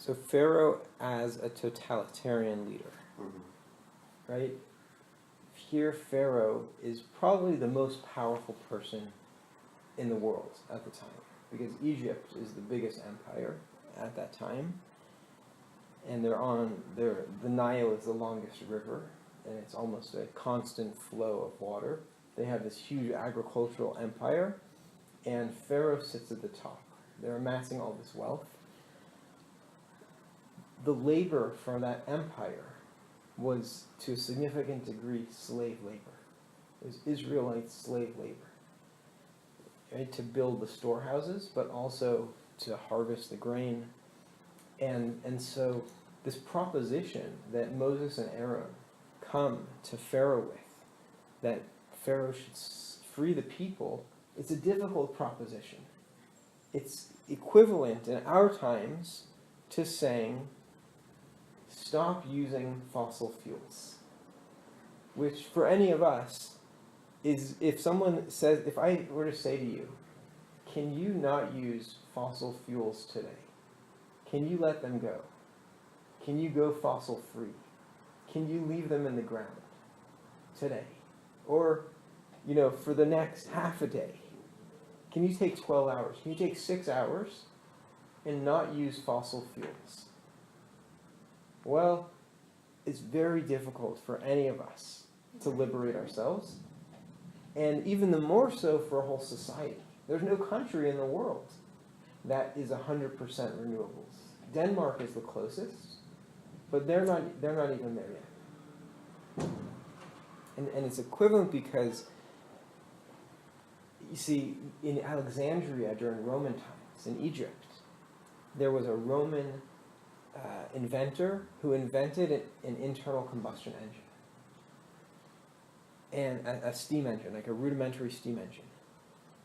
So Pharaoh as a totalitarian leader, right? Here Pharaoh is probably the most powerful person in the world at the time, because Egypt is the biggest empire at that time, and the Nile is the longest river, and it's almost a constant flow of water. They have this huge agricultural empire, and Pharaoh sits at the top. They're amassing all this wealth. The labor for that empire was, to a significant degree, slave labor. It was Israelite slave labor, right? To build the storehouses, but also to harvest the grain. And so this proposition that Moses and Aaron come to Pharaoh with, that Pharaoh should free the people, it's a difficult proposition. It's equivalent in our times to saying, stop using fossil fuels. Which, for any of us, is, if someone says, if I were to say to you, can you not use fossil fuels today? Can you let them go? Can you go fossil free? Can you leave them in the ground today? Or, for the next half a day? Can you take 12 hours? Can you take 6 hours and not use fossil fuels? Well, it's very difficult for any of us to liberate ourselves, and even the more so for a whole society. There's no country in the world that is 100% renewables. Denmark is the closest, but they're not even there yet. And it's equivalent because, you see, in Alexandria during Roman times, in Egypt, there was a Roman inventor who invented an internal combustion engine. And a steam engine, like a rudimentary steam engine.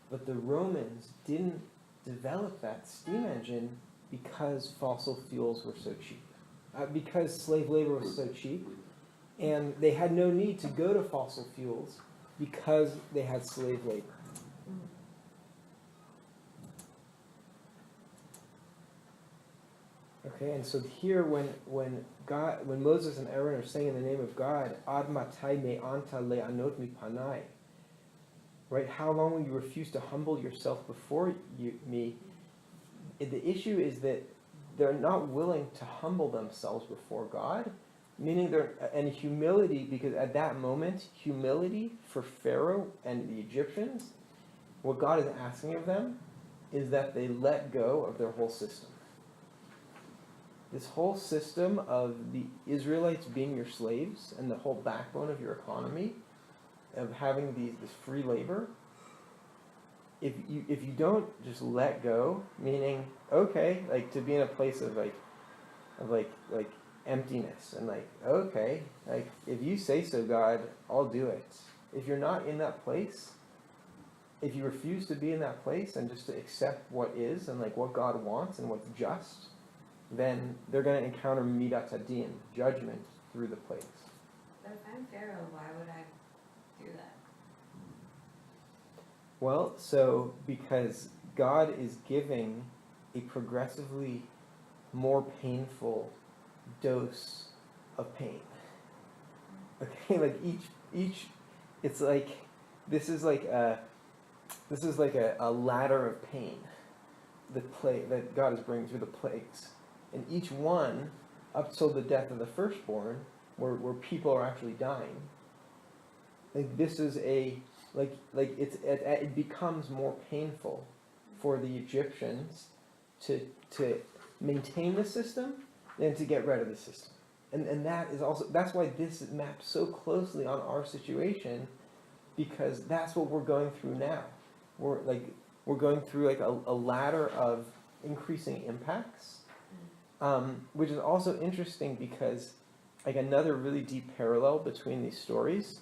But the Romans didn't develop that steam engine because fossil fuels were so cheap. Because slave labor was so cheap. And they had no need to go to fossil fuels because they had slave labor. Okay, and so here when Moses and Aaron are saying in the name of God, Ad matai me anta le'anot mi panai, right? How long will you refuse to humble yourself before me? The issue is that they're not willing to humble themselves before God, meaning and humility, because at that moment, humility for Pharaoh and the Egyptians, what God is asking of them is that they let go of their whole system. This whole system of the Israelites being your slaves and the whole backbone of your economy, of having this free labor, if you don't just let go, meaning, okay, like to be in a place of emptiness, and okay, like if you say so, God, I'll do it. If you're not in that place, if you refuse to be in that place and just to accept what is and what God wants and what's just, then they're going to encounter midat hadin, judgment, through the plagues. But if I'm Pharaoh, why would I do that? Well, so because God is giving a progressively more painful dose of pain. Okay, each it's this is like a ladder of pain, that God is bringing through the plagues. And each one, up till the death of the firstborn, where people are actually dying, this is it becomes more painful for the Egyptians to maintain the system than to get rid of the system. And that's why this is mapped so closely on our situation, because that's what we're going through now. We're going through a ladder of increasing impacts. Which is also interesting because another really deep parallel between these stories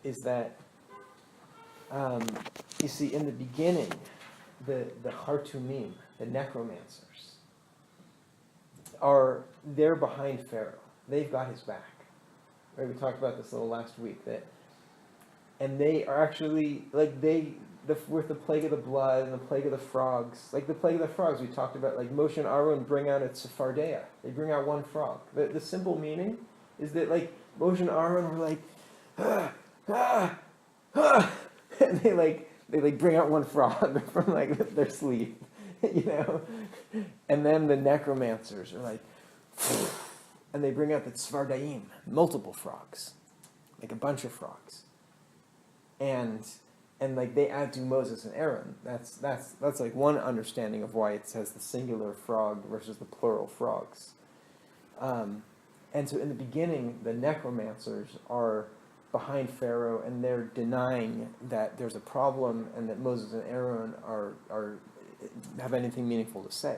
is that you see in the beginning the Hartumim, the necromancers, are there behind Pharaoh. They've got his back. Right? We talked about this a little last week, and they are actually with the plague of the blood and the plague of the frogs, like the plague of the frogs we talked about, like Moshe and Aaron bring out a Sephardeia. They bring out one frog. The simple meaning is that like Moshe and Aaron were like, and they bring out one frog from like their sleeve, and then the necromancers are like, and they bring out the Tzvardaim, multiple frogs, like a bunch of frogs, and like they add to Moses and Aaron. That's like one understanding of why it says the singular frog versus the plural frogs. And so in the beginning, the necromancers are behind Pharaoh, and they're denying that there's a problem and that Moses and Aaron have anything meaningful to say.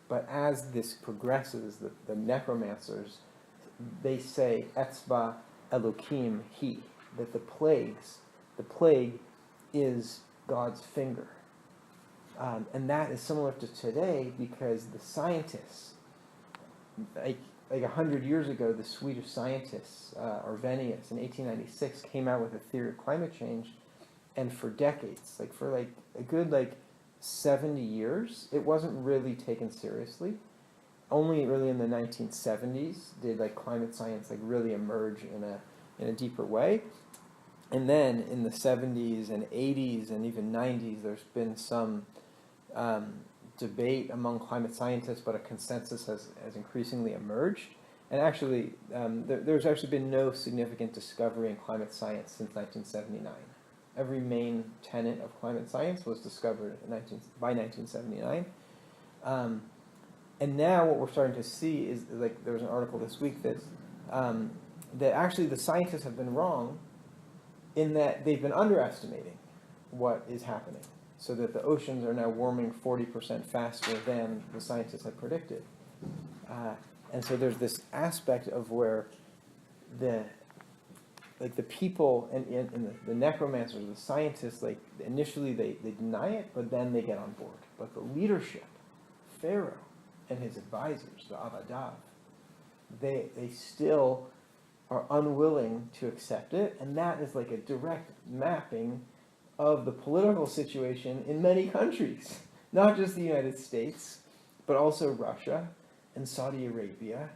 But as this progresses, the necromancers, they say, Etzba Elokim He, that the plague is God's finger. And that is similar to today because the scientists, like 100 years ago, the Swedish scientists, Arrhenius, in 1896, came out with a theory of climate change, and for decades, for a good 70 years, it wasn't really taken seriously. Only really in the 1970s did climate science really emerge in a deeper way. And then in the 70s and 80s and even 90s, there's been some debate among climate scientists, but a consensus has increasingly emerged. And actually, there's actually been no significant discovery in climate science since 1979. Every main tenet of climate science was discovered by 1979. And now what we're starting to see is, there was an article this week that actually the scientists have been wrong in that they've been underestimating what is happening, so that the oceans are now warming 40% faster than the scientists had predicted. And so there's this aspect of where the people and the necromancers, the scientists, initially they deny it, but then they get on board. But the leadership, Pharaoh and his advisors, the Avadav, they still are unwilling to accept it, and that is a direct mapping of the political situation in many countries, not just the United States, but also Russia and Saudi Arabia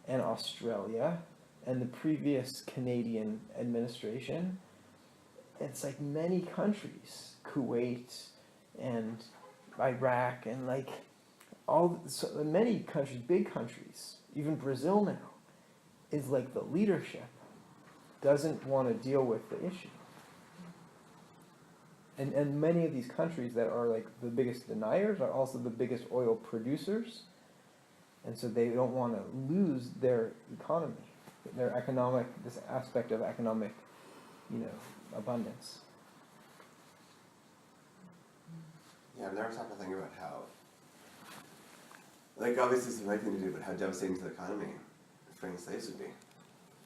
and Australia and the previous Canadian administration. It's many countries, Kuwait and Iraq and many countries, big countries, even Brazil now, is the leadership doesn't want to deal with the issue. And many of these countries that are the biggest deniers are also the biggest oil producers. And so they don't want to lose their economy, their economic, this aspect of economic, abundance. Yeah, I've never stopped to think about how, obviously it's the right thing to do, but how devastating to the economy freeing slaves would be.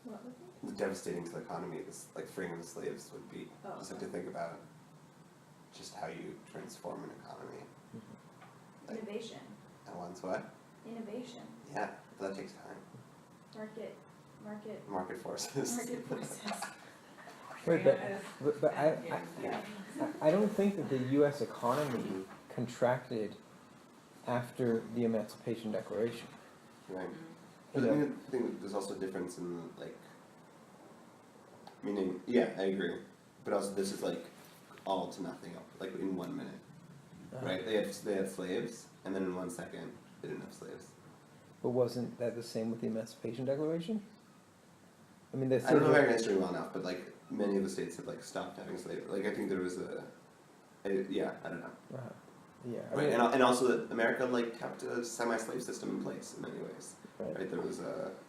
What would it? Devastating to the economy, freeing the slaves would be. Oh. Just have to think about just how you transform an economy. Innovation. And once what? Innovation. Yeah, but that takes time. Market forces. Market forces. Right, but I don't think that the U.S. economy contracted after the Emancipation Declaration. Right. But I think there's also a difference in meaning, yeah, I agree. But also this is all to nothing, in 1 minute. Right? They had slaves, and then in 1 second they didn't have slaves. But wasn't that the same with the Emancipation Declaration? I mean, I don't know American history well enough, but many of the states have stopped having slaves. I think there was I don't know. Uh-huh. Yeah. Right, and also that America kept a semi-slave system in place in many ways. Right. There was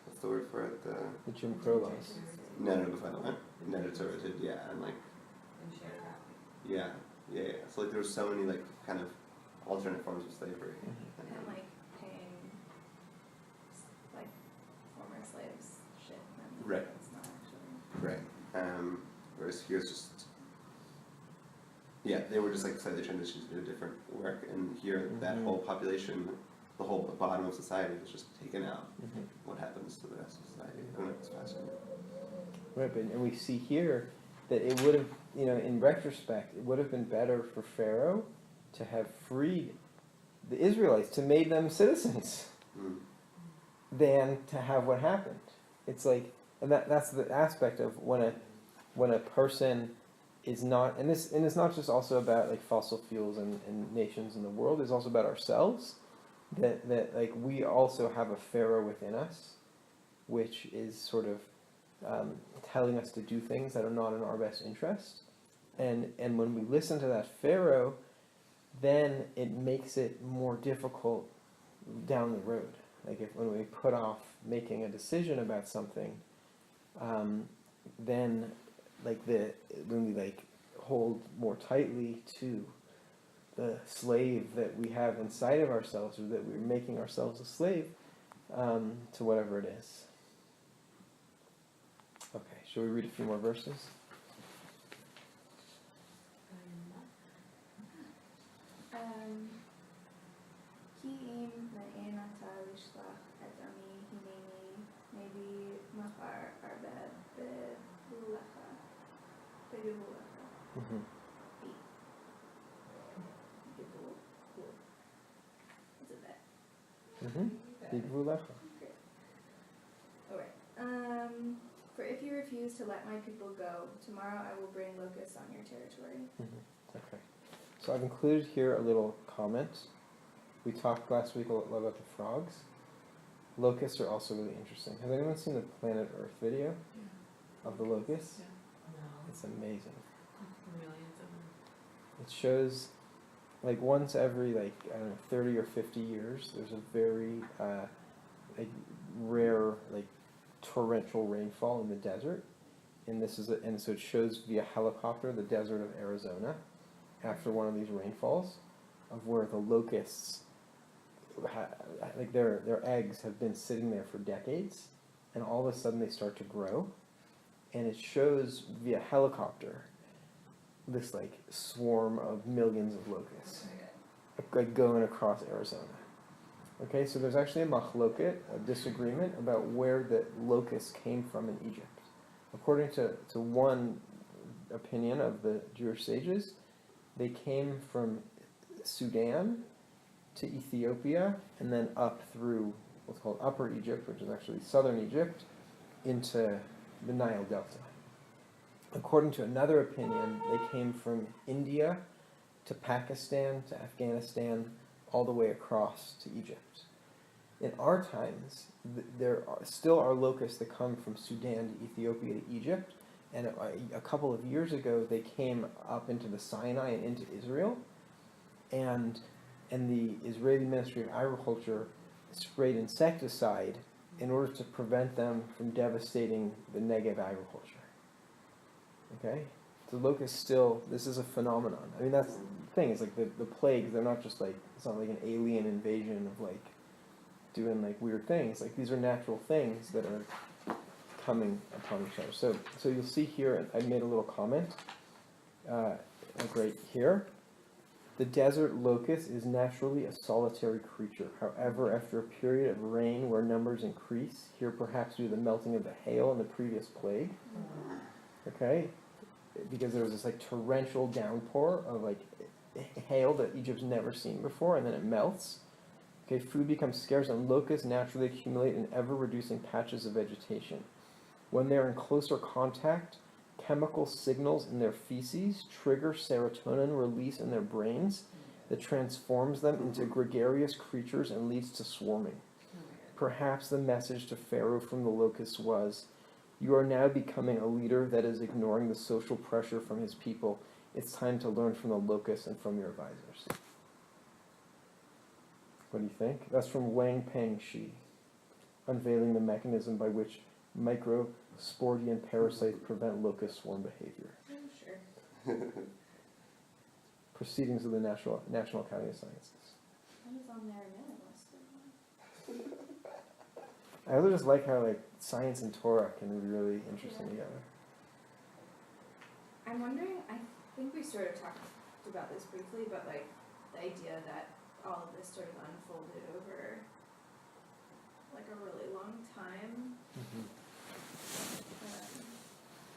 what's the word for it? The Jim Crow laws. No, before that one. Neditorated, yeah, and yeah. So there was so many kind of alternate forms of slavery. And paying former slaves shit. Right. It's not actually. Right. Whereas here's just, yeah, they were just slightly transitioned to do different work, and here that whole population, the whole bottom of society was just taken out. What happens to the rest of society? I don't know, it's fascinating. Right, and we see here that it would have in retrospect, it would have been better for Pharaoh to have freed the Israelites, to made them citizens, than to have what happened. It's like, and that's the aspect of when a person is not, and it's not just also about like fossil fuels and nations in the world, it's also about ourselves, that like we also have a Pharaoh within us, which is sort of telling us to do things that are not in our best interest. And when we listen to that Pharaoh, then it makes it more difficult down the road. Like when we put off making a decision about something, then when we like hold more tightly to the slave that we have inside of ourselves, or that we're making ourselves a slave to whatever it is. Okay, shall we read a few more verses? כי אם מעין אתה לשלוח את עמי הנני מביא מחר הרבה בגבולך. Is it that? בגבולך. Alright. For if you refuse to let my people go, tomorrow I will bring locusts on your territory. Okay. So I've included here a little comment. We talked last week a lot about the frogs. Locusts are also really interesting. Has anyone seen the Planet Earth video of the locusts? No. It's amazing. Millions of them. It shows, like once every 30 or 50 years, there's a very rare torrential rainfall in the desert, and so it shows via helicopter the desert of Arizona after one of these rainfalls, of where the locusts, their eggs have been sitting there for decades, and all of a sudden they start to grow, and it shows via helicopter this swarm of millions of locusts going across Arizona. Okay, so there's actually a machloket, a disagreement about where the locusts came from in Egypt. According to one opinion of the Jewish sages, they came from Sudan to Ethiopia, and then up through what's called Upper Egypt, which is actually southern Egypt, into the Nile Delta. According to another opinion, they came from India to Pakistan to Afghanistan, all the way across to Egypt. In our times, there still are locusts that come from Sudan to Ethiopia to Egypt, and a couple of years ago they came up into the Sinai and into Israel, and the Israeli Ministry of Agriculture sprayed insecticide in order to prevent them from devastating the Negev agriculture. Okay? The locusts still, this is a phenomenon. I mean, that's the thing, it's the plagues, they're not just it's not like an alien invasion of doing weird things. These are natural things that are coming upon each other. So you'll see here, I made a little comment, right here. The desert locust is naturally a solitary creature. However, after a period of rain where numbers increase, here perhaps due to the melting of the hail in the previous plague, okay, because there was this torrential downpour of hail that Egypt's never seen before, and then it melts. Okay, food becomes scarce, and locusts naturally accumulate in ever-reducing patches of vegetation. When they are in closer contact, chemical signals in their feces trigger serotonin release in their brains that transforms them into gregarious creatures and leads to swarming. Perhaps the message to Pharaoh from the locusts was, "You are now becoming a leader that is ignoring the social pressure from his people. It's time to learn from the locusts and from your advisors." What do you think? That's from Wang Peng Shi, unveiling the mechanism by which microsporidian parasites prevent locust swarm behavior. Sure. Proceedings of the National Academy of Sciences. What is on their mailing list? I also just like how science and Torah can be really interesting together. I'm wondering, I think we sort of talked about this briefly, but the idea that all of this sort of unfolded over a really long time.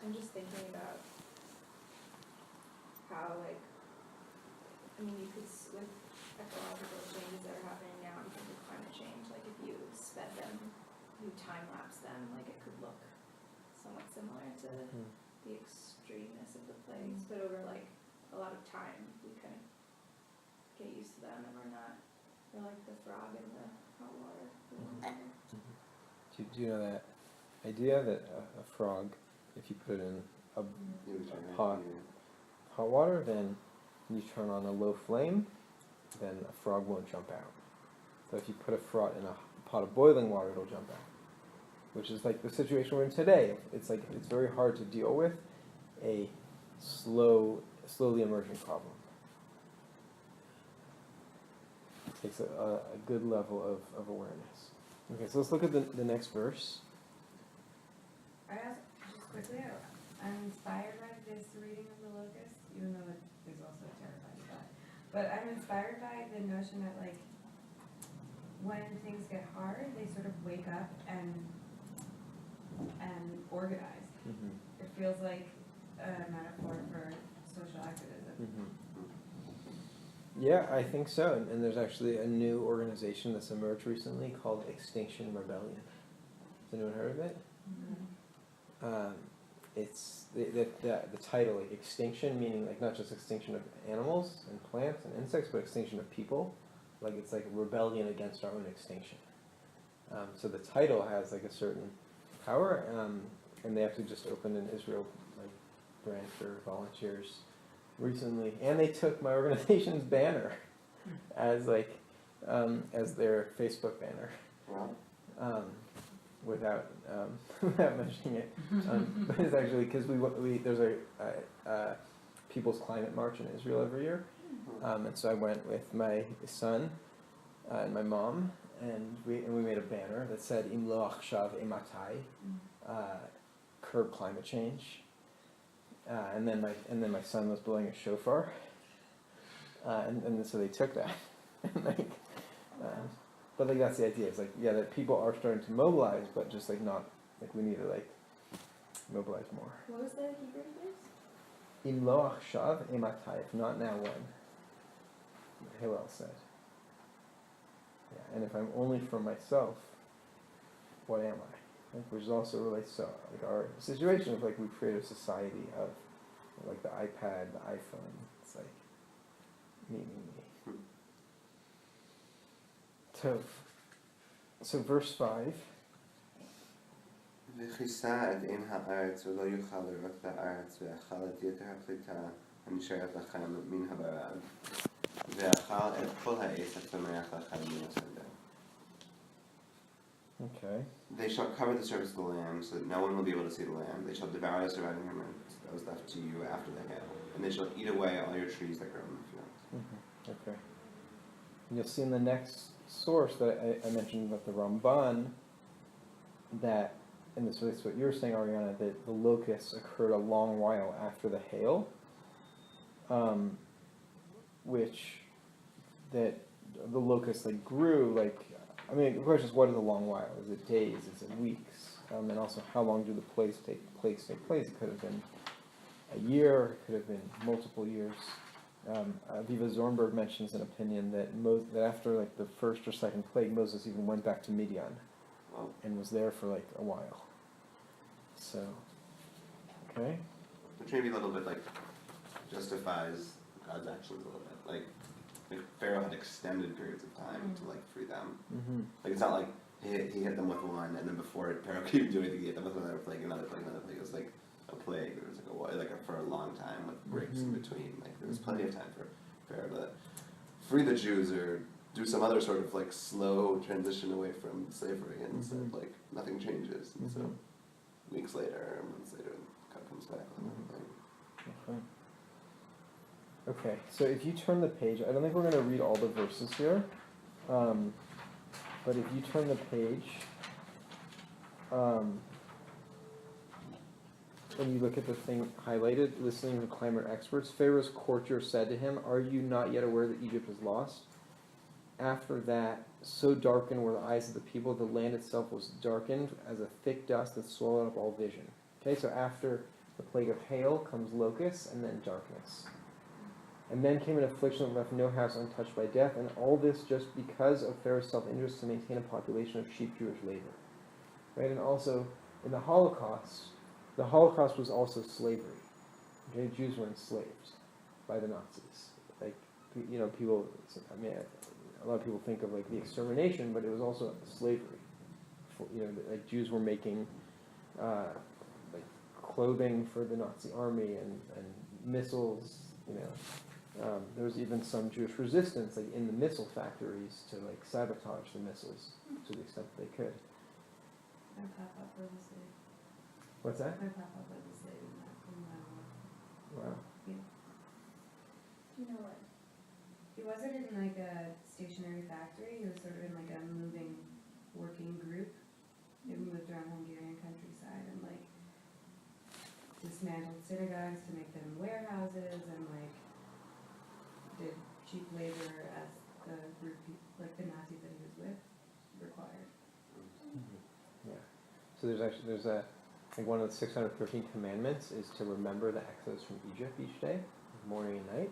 I'm just thinking about I mean, you could, with ecological changes that are happening now because of climate change, like if you sped them, you time-lapse them, like it could look somewhat similar to the extremeness of the plagues, but over like a lot of time, we kind of get used to them and we're like the frog in the hot water. Do you know that idea that a frog, if you put it in a hot water, then you turn on a low flame, then a frog won't jump out. So if you put a frog in a pot of boiling water, it'll jump out. Which is like the situation we're in today. It's like it's very hard to deal with a slowly emerging problem. It takes a good level of awareness. Okay, so let's look at the next verse. I asked, just quickly, I'm inspired by this reading of the locust, even though it is also terrified of that. But I'm inspired by the notion that, like, when things get hard, they sort of wake up and organize. Mm-hmm. It feels like a metaphor for social activism. Mm-hmm. Yeah, I think so. And there's actually a new organization that's emerged recently called Extinction Rebellion. Has anyone heard of it? Mm-hmm. It's the title, like extinction, meaning like not just extinction of animals and plants and insects, but extinction of people. Like it's like a rebellion against our own extinction. So the title has like a certain power, and they actually just opened an Israel like branch for volunteers recently, and they took my organization's banner as like as their Facebook banner. Wow. Without without mentioning it, but it's actually because there's a People's Climate March in Israel every year, and so I went with my son and my mom, and we made a banner that said "Im lo achshav imatai," curb climate change, and then my son was blowing a shofar, and so they took that, and like. But like that's the idea. It's like that people are starting to mobilize, but just like not like we need to like mobilize more. What was the Hebrew verse? Im lo achshav imatai, if not now when? Hillel said. Yeah, and if I'm only for myself, what am I? Like, which also relates to like our situation of like we create a society of like the iPad, the iPhone. It's like me. So verse 5. וכיסה את עין הארץ ולא יוכל לראות את הארץ ואכל את יתר הפליטה הנשארת לכם מן הברד ואכל את כל העץ הצומח לכם מן השדה. Okay. They shall cover the surface of the land so that no one will be able to see the land. They shall devour the surviving remnants that was left to you after the hail, and they shall eat away all your trees that grow in the field. Mm-hmm. Okay. And you'll see in the next source that I mentioned about the Ramban that, and this relates to what you were saying, Ariana, that the locusts occurred a long while after the hail, which that the locusts like grew like. I mean, the question is, what is a long while? Is it days? Is it weeks? And also, how long do the plagues take place? It could have been a year. It could have been multiple years. Aviva Zornberg mentions an opinion that that after like the first or second plague, Moses even went back to Midian and was there for like a while. So, okay. Which maybe a little bit like justifies God's actions a little bit. Like Pharaoh had extended periods of time to like free them. Mm-hmm. Like it's not like he hit them with one, and then before Pharaoh could even do anything, he hit them with another plague. It was like a plague. There was like for a long time with breaks in between. Like there was plenty of time for Pharaoh to free the Jews or do some other sort of like slow transition away from slavery, and instead like nothing changes. And so weeks later, months later, God comes back with another thing. Okay. Okay, so if you turn the page, I don't think we're going to read all the verses here, but if you turn the page, and you look at the thing highlighted, listening to climate experts, Pharaoh's courtier said to him, "Are you not yet aware that Egypt is lost?" After that, so darkened were the eyes of the people, the land itself was darkened as a thick dust that swallowed up all vision. Okay, so after the plague of hail comes locusts and then darkness. And then came an affliction that left no house untouched by death, and all this just because of Pharaoh's self-interest to maintain a population of cheap Jewish labor. Right? And also, in the Holocaust was also slavery. Okay? Jews were enslaved by the Nazis. Like, people, I mean, a lot of people think of, like, the extermination, but it was also slavery. Like, Jews were making, like, clothing for the Nazi army and missiles, there was even some Jewish resistance, like in the missile factories, to like sabotage the missiles to the extent they could. My papa was a slave. What's that? My papa was a slave in that war. Wow. Do you know what? He wasn't in like a stationary factory. He was sort of in like a moving, working group. They moved around Hungarian countryside and like dismantled synagogues to make them warehouses and like did cheap labor as the group, like the Nazis that he was with, required. Yeah. So there's like one of the 613 commandments is to remember the Exodus from Egypt each day, morning and night.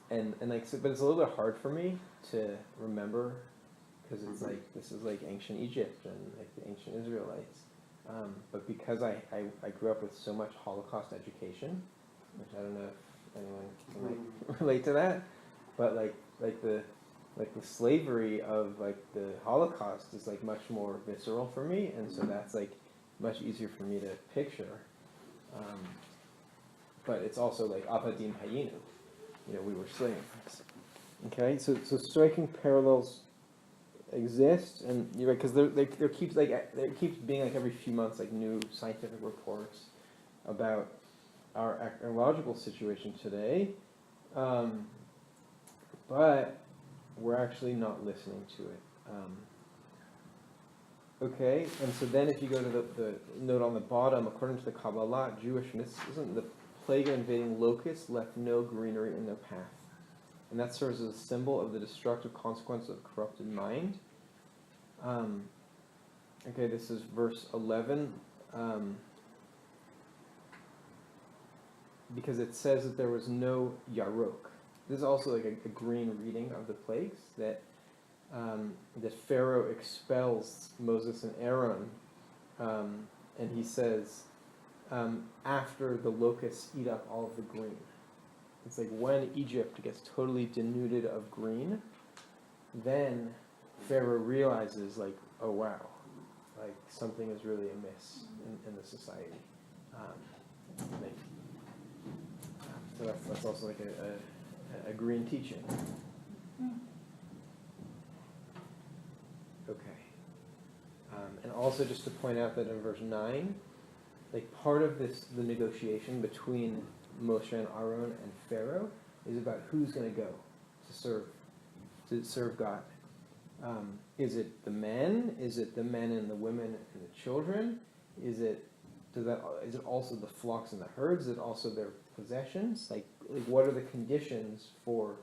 And like, so, but it's a little bit hard for me to remember because it's like, this is like ancient Egypt and like the ancient Israelites. But because I grew up with so much Holocaust education, which I don't know if anyone can like relate to that, but like the slavery of like the Holocaust is like much more visceral for me, and so that's like much easier for me to picture. But it's also like Avadim Hayinu, we were slaves. Okay, so striking parallels exist, and you're right, because there keeps being like every few months like new scientific reports about our ecological situation today, but we're actually not listening to it. Okay, and so then if you go to the note on the bottom, according to the Kabbalah, Jewish mysticism, the plague of invading locusts left no greenery in their path. And that serves as a symbol of the destructive consequence of corrupted mind. Okay, this is verse 11. Because it says that there was no yarok. This is also like a green reading of the plagues, that Pharaoh expels Moses and Aaron, and he says, after the locusts eat up all of the green. It's like when Egypt gets totally denuded of green, then Pharaoh realizes, like, oh wow, like something is really amiss in the society. So that's also like a green teaching. Okay. And also just to point out that in verse 9, like part of the negotiation between Moshe and Aaron and Pharaoh is about who's going to go to serve God. Is it the men? Is it the men and the women and the children? Is it also the flocks and the herds? Is it also their possessions? Like what are the conditions for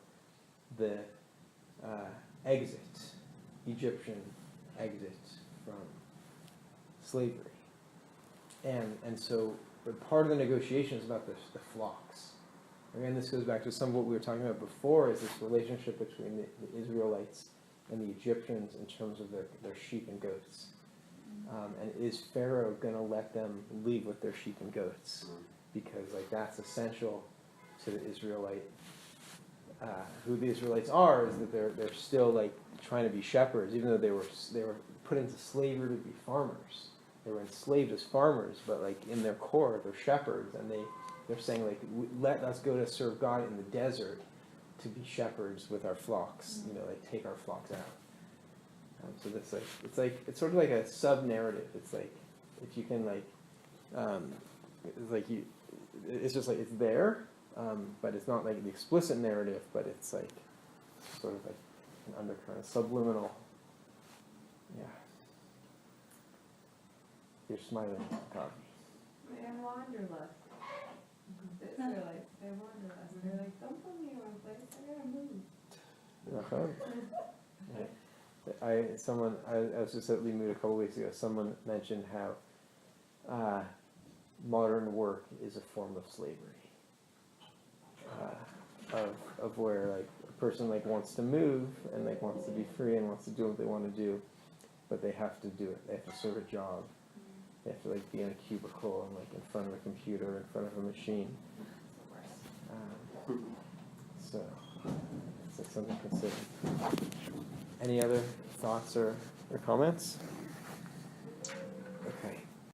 the Egyptian exit from slavery? And so part of the negotiation is about the flocks. Again, this goes back to some of what we were talking about before, is this relationship between the Israelites and the Egyptians in terms of their sheep and goats. And is Pharaoh going to let them leave with their sheep and goats? Because like that's essential to the Israelite. Who the Israelites are is that they're still like trying to be shepherds, even though they were put into slavery to be farmers. They were enslaved as farmers, but like in their core, they're shepherds, and they're saying like, let us go to serve God in the desert, to be shepherds with our flocks. Like take our flocks out. So that's it's sort of like a sub narrative. It's like if you can like, it's like it's just like it's there, but it's not like the explicit narrative, but it's like sort of like an undercurrent, subliminal. Yeah. You're smiling, God. They're wanderlust. The Israelites, they're wanderlust. They're like, don't put me in one place, I gotta move. I was just at Limud a couple weeks ago. Someone mentioned how modern work is a form of slavery. of where like a person like wants to move and like wants to be free and wants to do what they want to do, but they have to do it. They have to serve a job. They have to like be in a cubicle and like in front of a computer, in front of a machine. So it's like something to consider. Any other thoughts or comments?